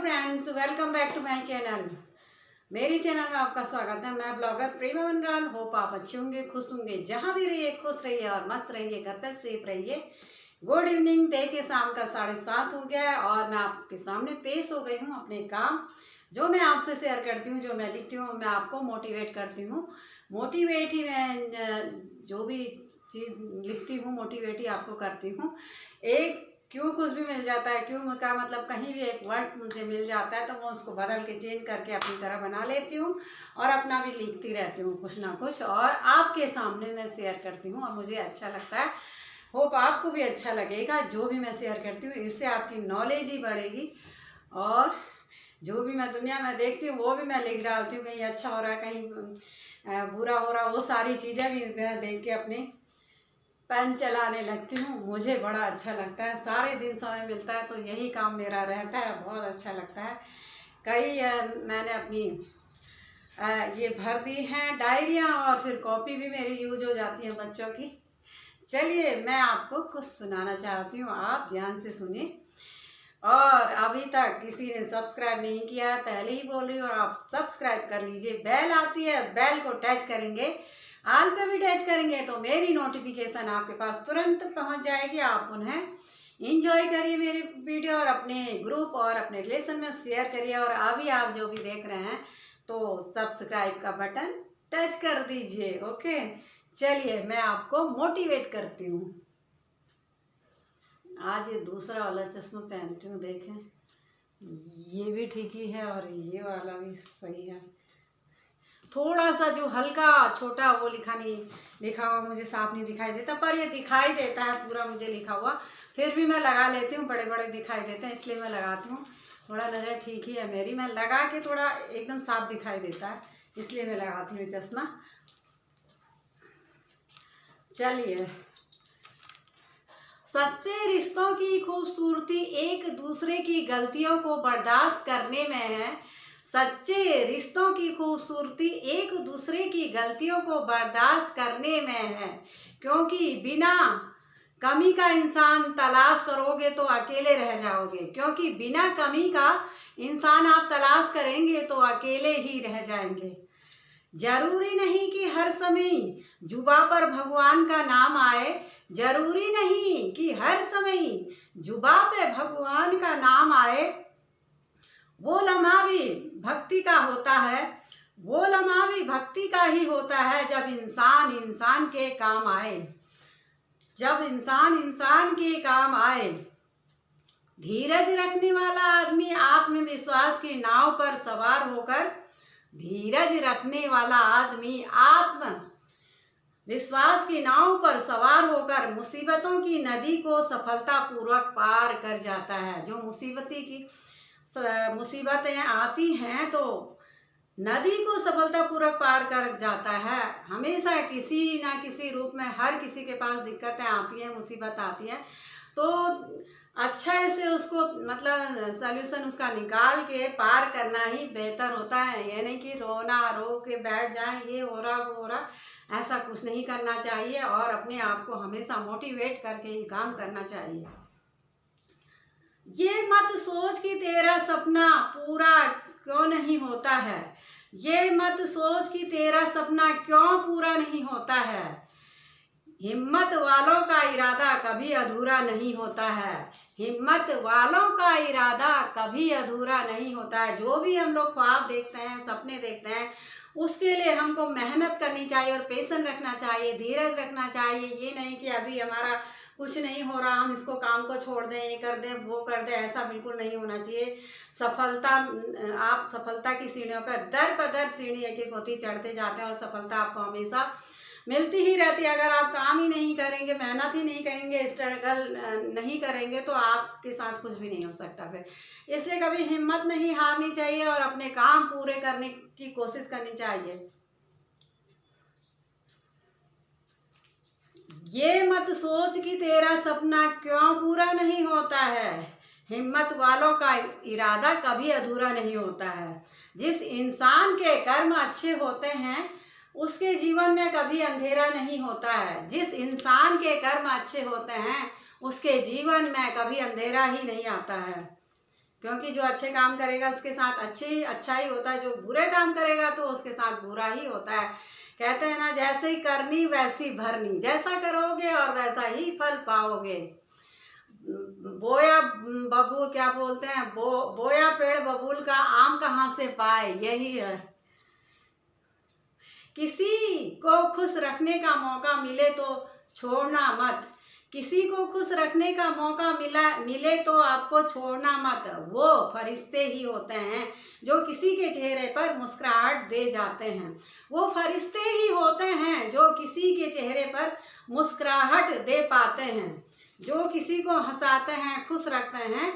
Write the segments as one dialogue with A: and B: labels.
A: Friends, welcome back to my channel. मेरी channel में आपका स्वागत है। मैं ब्लॉगर प्रेमा मनराल। होप आप अच्छे होंगे, खुश होंगे। जहाँ भी रहिए खुश रहिए और मस्त रहिए, घर पे सेफ रहिए। Good evening. देखिए शाम का 7:30 हो गया है और मैं आपके सामने पेश हो गई हूँ अपने काम जो मैं आपसे शेयर करती हूँ, जो मैं लिखती हूँ, मैं आपको मोटिवेट करती हूँ। मोटिवेट ही मैं जो भी चीज़ लिखती हूँ मोटिवेट ही आपको करती हूँ। एक क्यों कुछ भी मिल जाता है, क्यों का मतलब कहीं भी एक वर्ड मुझे मिल जाता है तो मैं उसको बदल के चेंज करके अपनी तरह बना लेती हूँ और अपना भी लिखती रहती हूँ कुछ ना कुछ, और आपके सामने मैं शेयर करती हूँ और मुझे अच्छा लगता है। होप आपको भी अच्छा लगेगा जो भी मैं शेयर करती हूँ। इससे आपकी नॉलेज ही बढ़ेगी और जो भी मैं दुनिया में देखती हूँ वो भी मैं लिख डालती हूँ। कहीं अच्छा हो रहा है, कहीं बुरा हो रहा, वो सारी चीज़ें भी मैं देख के अपने पेन चलाने लगती हूँ। मुझे बड़ा अच्छा लगता है। सारे दिन समय मिलता है तो यही काम मेरा रहता है। बहुत अच्छा लगता है। कई मैंने अपनी ये भर दी हैं डायरियाँ और फिर कॉपी भी मेरी यूज हो जाती है बच्चों की। चलिए मैं आपको कुछ सुनाना चाहती हूँ, आप ध्यान से सुनिए। और अभी तक किसी ने सब्सक्राइब नहीं किया है, पहले ही बोल रही हूँ, आप सब्सक्राइब कर लीजिए। बेल आती है, बेल को टच करेंगे, ऑल पे भी टच करेंगे तो मेरी नोटिफिकेशन आपके पास तुरंत पहुंच जाएगी। आप उन्हें इंजॉय करिए मेरी वीडियो और अपने ग्रुप और अपने रिलेशन में शेयर करिए। और अभी आप जो भी देख रहे हैं तो सब्सक्राइब का बटन टच कर दीजिए। ओके, चलिए मैं आपको मोटिवेट करती हूँ। आज ये दूसरा वाला चश्मा पहनती हूँ, देखें ये भी ठीक ही है और ये वाला भी सही है। थोड़ा सा जो हल्का छोटा वो लिखा हुआ मुझे साफ नहीं दिखाई देता, पर ये दिखाई देता है पूरा मुझे लिखा हुआ। फिर भी मैं लगा लेती हूँ, बड़े बड़े दिखाई देते हैं इसलिए मैं लगाती हूँ। थोड़ा नज़र ठीक ही है मेरी, मैं लगा के थोड़ा एकदम साफ दिखाई देता है इसलिए मैं लगाती हूँ चश्मा। चलिए, सच्चे रिश्तों की खूबसूरती एक दूसरे की गलतियों को बर्दाश्त करने में है। सच्चे रिश्तों की खूबसूरती एक दूसरे की गलतियों को बर्दाश्त करने में है, क्योंकि बिना कमी का इंसान तलाश करोगे तो अकेले रह जाओगे। क्योंकि बिना कमी का इंसान आप तलाश करेंगे तो अकेले ही रह जाएंगे। जरूरी नहीं कि हर समय जुबा पर भगवान का नाम आए। जरूरी नहीं कि हर समय जुबा पे भगवान का नाम आए। वो लम्हा भी भक्ति का होता है, वो लम्हा भी भक्ति का ही होता है जब इंसान इंसान के काम आए। जब इंसान इंसान के काम आए। धीरज रखने वाला आदमी आत्मविश्वास की नाव पर सवार होकर, धीरज रखने वाला आदमी आत्म विश्वास की नाव पर सवार होकर मुसीबतों की नदी को सफलतापूर्वक पार कर जाता है। जो मुसीबतें आती हैं तो नदी को सफलतापूर्वक पार कर जाता है। हमेशा किसी ना किसी रूप में हर किसी के पास दिक्कतें आती हैं, मुसीबत आती है, तो अच्छा ऐसे उसको मतलब सल्यूशन उसका निकाल के पार करना ही बेहतर होता है। ये नहीं कि रो के बैठ जाए, ये हो रहा वो हो रहा, ऐसा कुछ नहीं करना चाहिए और अपने आप को हमेशा मोटिवेट करके ही काम करना चाहिए। ये मत सोच कि तेरा सपना पूरा क्यों नहीं होता है। ये मत सोच कि तेरा सपना क्यों पूरा नहीं होता है। हिम्मत वालों का इरादा कभी अधूरा नहीं होता है। हिम्मत वालों का इरादा कभी अधूरा नहीं होता है। जो भी हम लोग ख्वाब देखते हैं, सपने देखते हैं, उसके लिए हमको मेहनत करनी चाहिए और पेशेंस रखना चाहिए, धीरज रखना चाहिए। ये नहीं कि अभी हमारा कुछ नहीं हो रहा हम इसको काम को छोड़ दें, ये कर दें वो कर दें, ऐसा बिल्कुल नहीं होना चाहिए। आप सफलता की सीढ़ियों पर दर पर दर सीढ़ी एक एक होती चढ़ते जाते हैं और सफलता आपको हमेशा मिलती ही रहती है। अगर आप काम ही नहीं करेंगे, मेहनत ही नहीं करेंगे, स्ट्रगल नहीं करेंगे तो आपके साथ कुछ भी नहीं हो सकता फिर। इसलिए कभी हिम्मत नहीं हारनी चाहिए और अपने काम पूरे करने की कोशिश करनी चाहिए। ये मत सोच कि तेरा सपना क्यों पूरा नहीं होता है। हिम्मत वालों का इरादा कभी अधूरा नहीं होता है। जिस इंसान के कर्म अच्छे होते हैं उसके जीवन में कभी अंधेरा नहीं होता है। जिस इंसान के कर्म अच्छे होते हैं उसके जीवन में कभी अंधेरा ही नहीं आता है, क्योंकि जो अच्छे काम करेगा उसके साथ अच्छा ही होता है, जो बुरे काम करेगा तो उसके साथ बुरा ही होता है। कहते हैं ना, जैसे ही करनी वैसी भरनी, जैसा करोगे और वैसा ही फल पाओगे। बोया बबूल, क्या बोलते हैं, बोया पेड़ बबूल का आम कहाँ से पाए, यही है। किसी को खुश रखने का मौका मिले तो छोड़ना मत, किसी को खुश रखने का मौका मिले तो आपको छोड़ना मत। वो फरिश्ते ही होते हैं जो किसी के चेहरे पर मुस्कुराहट दे जाते हैं। वो फरिश्ते ही होते हैं जो किसी के चेहरे पर मुस्कुराहट दे पाते हैं। जो किसी को हंसाते हैं, खुश रखते हैं,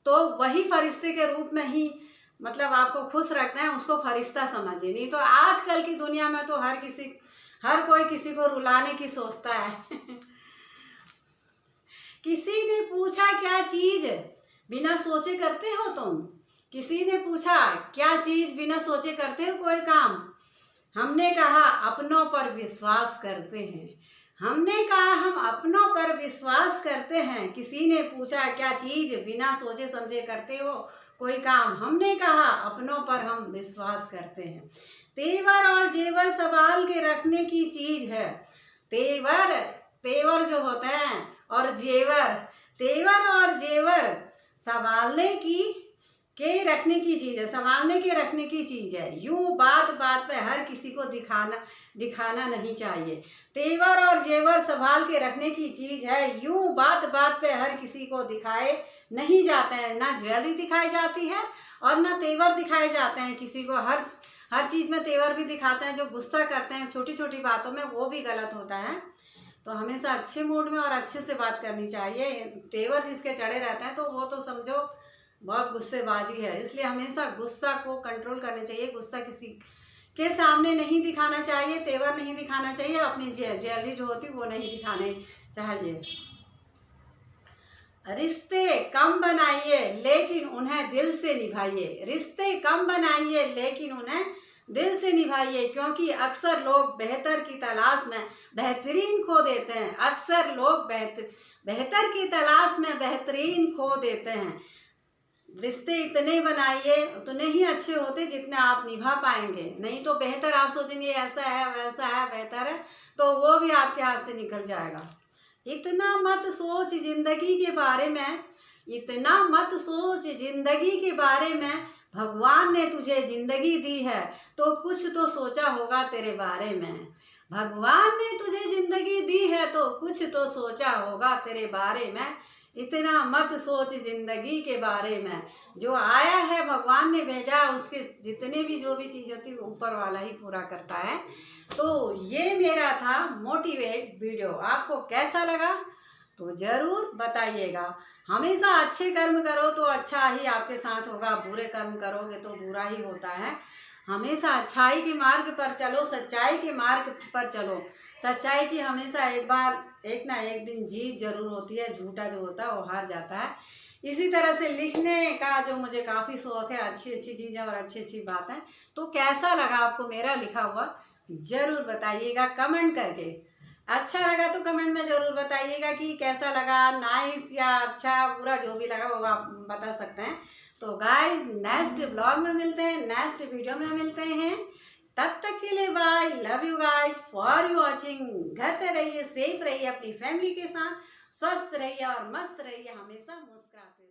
A: तो वही फरिश्ते के रूप में ही मतलब आपको खुश रखते हैं, उसको फरिश्ता समझिए। नहीं तो आजकल की दुनिया में तो हर कोई किसी को रुलाने की सोचता है। किसी ने पूछा क्या चीज बिना सोचे करते हो तुम, किसी ने पूछा क्या चीज बिना सोचे करते हो कोई काम। हमने कहा अपनों पर विश्वास करते हैं, हमने कहा हम अपनों पर विश्वास करते हैं। किसी ने पूछा क्या चीज बिना सोचे समझे करते हो कोई काम, हमने कहा अपनों पर हम विश्वास करते हैं। तेवर और जेवर संभाल के रखने की चीज है। तेवर जो होते हैं और तेवर और जेवर संभालने के रखने की चीज है, संभालने के रखने की चीज है। यूं बात बात पे हर किसी को दिखाना नहीं चाहिए। तेवर और जेवर संभाल के रखने की चीज है, यूं बात बात पे हर किसी को दिखाए नहीं जाते हैं। ना ज्वेलरी दिखाई जाती है और ना तेवर दिखाए जाते हैं किसी को। हर चीज में तेवर भी दिखाते हैं। जो गुस्सा करते हैं छोटी छोटी बातों में, वो भी गलत होता है। तो हमेशा अच्छे मूड में और अच्छे से बात करनी चाहिए। तेवर जिसके चढ़े रहते हैं तो वो तो समझो बहुत गुस्सेबाजी है। इसलिए हमेशा गुस्सा को कंट्रोल करना चाहिए। गुस्सा किसी के सामने नहीं दिखाना चाहिए, तेवर नहीं दिखाना चाहिए, अपनी ज्वेलरी जो होती वो नहीं दिखाने चाहिए। रिश्ते कम बनाइए लेकिन उन्हें दिल से निभाइए। रिश्ते कम बनाइए लेकिन उन्हें दिल से निभाइए, क्योंकि अक्सर लोग बेहतर की तलाश में बेहतरीन खो देते हैं। अक्सर लोग बेहतर की तलाश में बेहतरीन खो देते हैं। रिश्ते इतने बनाइए, उतने ही अच्छे होते जितने आप निभा पाएंगे। नहीं तो बेहतर आप सोचेंगे ऐसा है वैसा है बेहतर है, तो वो भी आपके हाथ से निकल जाएगा। इतना मत सोच जिंदगी के बारे में, इतना मत सोच जिंदगी के बारे में। भगवान ने तुझे जिंदगी दी है तो कुछ तो सोचा होगा तेरे बारे में। भगवान ने तुझे जिंदगी दी है तो कुछ तो सोचा होगा तेरे बारे में। इतना मत सोच जिंदगी के बारे में। जो आया है भगवान ने भेजा, उसके जितने भी जो भी चीज़ होती है ऊपर वाला ही पूरा करता है। तो ये मेरा था मोटिवेट वीडियो। आपको कैसा लगा तो ज़रूर बताइएगा। हमेशा अच्छे कर्म करो तो अच्छा ही आपके साथ होगा, बुरे कर्म करोगे तो बुरा ही होता है। हमेशा अच्छाई के मार्ग पर चलो, सच्चाई के मार्ग पर चलो। सच्चाई की हमेशा एक ना एक दिन जीत जरूर होती है। झूठा जो होता है वो हार जाता है। इसी तरह से लिखने का जो मुझे काफ़ी शौक है, अच्छी अच्छी चीज़ें और अच्छी अच्छी बातें। तो कैसा लगा आपको मेरा लिखा हुआ ज़रूर बताइएगा कमेंट करके। अच्छा लगा तो कमेंट में ज़रूर बताइएगा कि कैसा लगा, नाइस या अच्छा बुरा जो भी लगा वो आप बता सकते हैं। तो गाइस नेक्स्ट ब्लॉग में मिलते हैं, नेक्स्ट वीडियो में मिलते हैं। तब तक के लिए bye, love you guys for you watching. घर पे रहिए, सेफ रहिए, अपनी फैमिली के साथ स्वस्थ रहिए और मस्त रहिए, हमेशा मुस्कुराते